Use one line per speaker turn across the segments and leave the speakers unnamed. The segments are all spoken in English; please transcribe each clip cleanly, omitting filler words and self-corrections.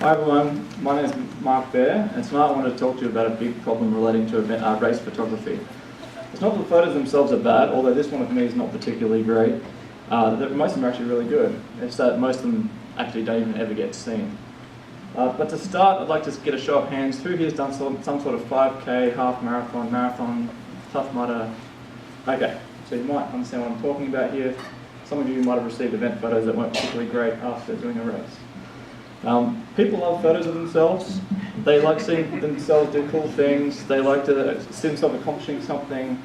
Hi everyone, my name is Mark Beare, and tonight I wanted to talk to you about a big problem relating to race photography. It's not that the photos themselves are bad, although this one of me is not particularly great. Most of them are actually really good. It's that most of them actually don't even ever get seen. But to start, I'd like to get a show of hands. Who here has done some sort of 5K, half marathon, Tough Mudder? Okay, so you might understand what I'm talking about here. Some of you might have received event photos that weren't particularly great after doing a race. People love photos of themselves. They like seeing themselves do cool things. They like to see themselves accomplishing something.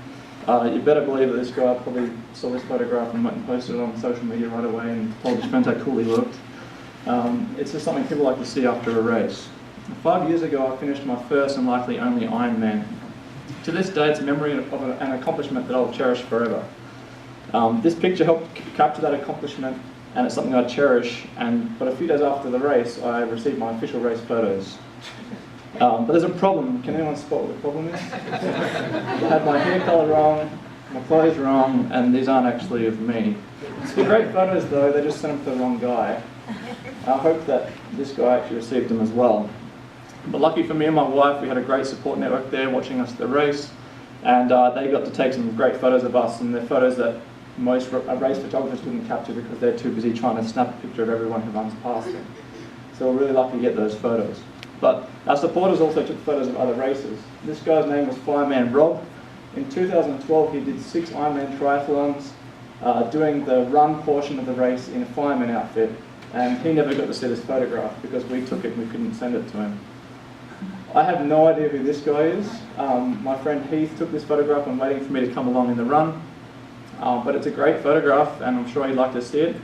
You better believe that this guy probably saw this photograph and went and posted it on social media right away and told his friends how cool he looked. It's just something people like to see after a race. 5 years ago I finished my first and likely only Ironman. To this day it's a memory of an accomplishment that I'll cherish forever. This picture helped capture that accomplishment, and it's something I cherish. But a few days after the race, I received my official race photos. But there's a problem. Can anyone spot what the problem is? I had my hair colour wrong, my clothes wrong, and these aren't actually of me. They're great photos though, they just sent them to the wrong guy. I hope that this guy actually received them as well. But lucky for me and my wife, we had a great support network there watching us at the race, and they got to take some great photos of us, and they're photos that most race photographers couldn't capture because they're too busy trying to snap a picture of everyone who runs past them. So we're really lucky to get those photos. But our supporters also took photos of other races. This guy's name was Fireman Rob. In 2012 he did 6 Ironman triathlons, doing the run portion of the race in a fireman outfit, and he never got to see this photograph because we took it and we couldn't send it to him. I have no idea who this guy is. My friend Heath took this photograph and waiting for me to come along in the run. But it's a great photograph and I'm sure he'd like to see it,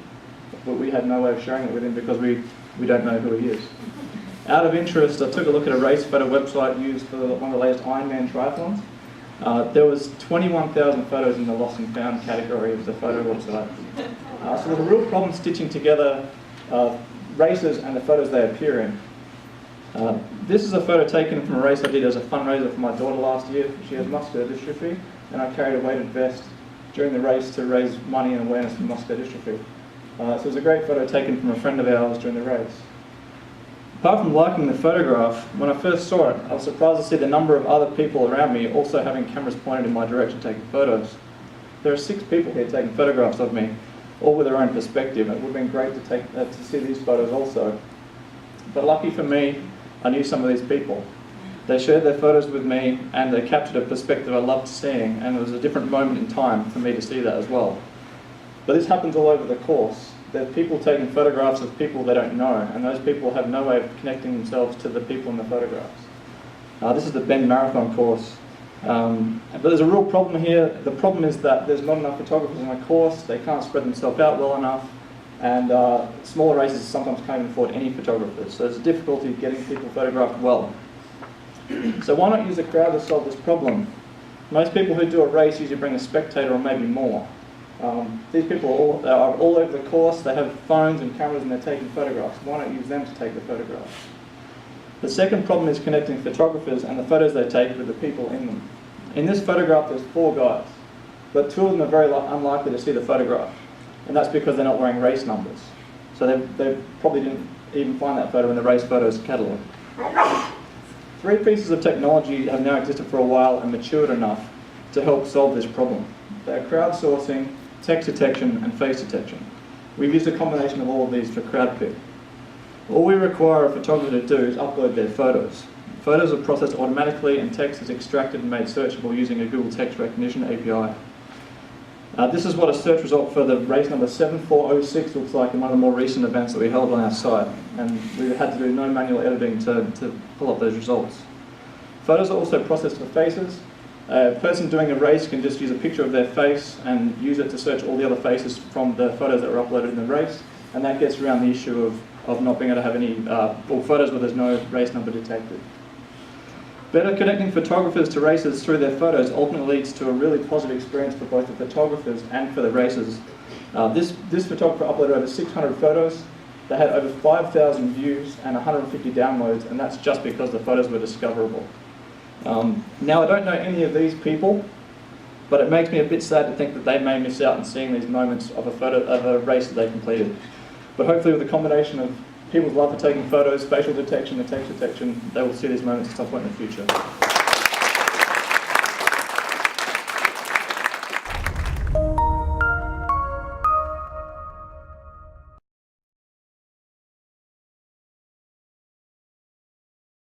but we had no way of sharing it with him because we don't know who he is. Out of interest, I took a look at a race photo website used for one of the latest Ironman triathlons. There was 21,000 photos in the lost and found category of the photo website. So there's a real problem stitching together races and the photos they appear in. This is a photo taken from a race I did as a fundraiser for my daughter last year. She has muscular dystrophy, and I carried a weighted vest during the race to raise money and awareness for muscular dystrophy. So it was a great photo taken from a friend of ours during the race. Apart from liking the photograph, when I first saw it, I was surprised to see the number of other people around me also having cameras pointed in my direction taking photos. There are 6 people here taking photographs of me, all with their own perspective. It would have been great to see these photos also. But lucky for me, I knew some of these people. They shared their photos with me and they captured a perspective I loved seeing, and it was a different moment in time for me to see that as well. But this happens all over the course. There are people taking photographs of people they don't know, and those people have no way of connecting themselves to the people in the photographs. This is the Bend Marathon course. But there's a real problem here. The problem is that there's not enough photographers on the course, they can't spread themselves out well enough, and smaller races sometimes can't even afford any photographers. So there's a difficulty getting people photographed well. So why not use a crowd to solve this problem? Most people who do a race usually bring a spectator or maybe more. These people are all over the course, they have phones and cameras and they're taking photographs. Why not use them to take the photographs? The second problem is connecting photographers and the photos they take with the people in them. In this photograph there's 4 guys, but 2 of them are very unlikely to see the photograph, and that's because they're not wearing race numbers. So they probably didn't even find that photo in the race photos catalogue. 3 pieces of technology have now existed for a while and matured enough to help solve this problem. They are crowdsourcing, text detection, and face detection. We've used a combination of all of these for crowd pick. All we require a photographer to do is upload their photos. Photos are processed automatically and text is extracted and made searchable using a Google Text Recognition API. This is what a search result for the race number 7406 looks like in one of the more recent events that we held on our site, and we had to do no manual editing to pull up those results. Photos are also processed for faces. A person doing a race can just use a picture of their face and use it to search all the other faces from the photos that were uploaded in the race, and that gets around the issue of not being able to have any photos where there's no race number detected. Better connecting photographers to races through their photos ultimately leads to a really positive experience for both the photographers and for the racers. This photographer uploaded over 600 photos. They had over 5,000 views and 150 downloads, and that's just because the photos were discoverable. Now I don't know any of these people, but it makes me a bit sad to think that they may miss out on seeing these moments of a race that they completed. But hopefully with a combination of people's love for taking photos, facial detection, and text detection, they will see these moments at some point in the future.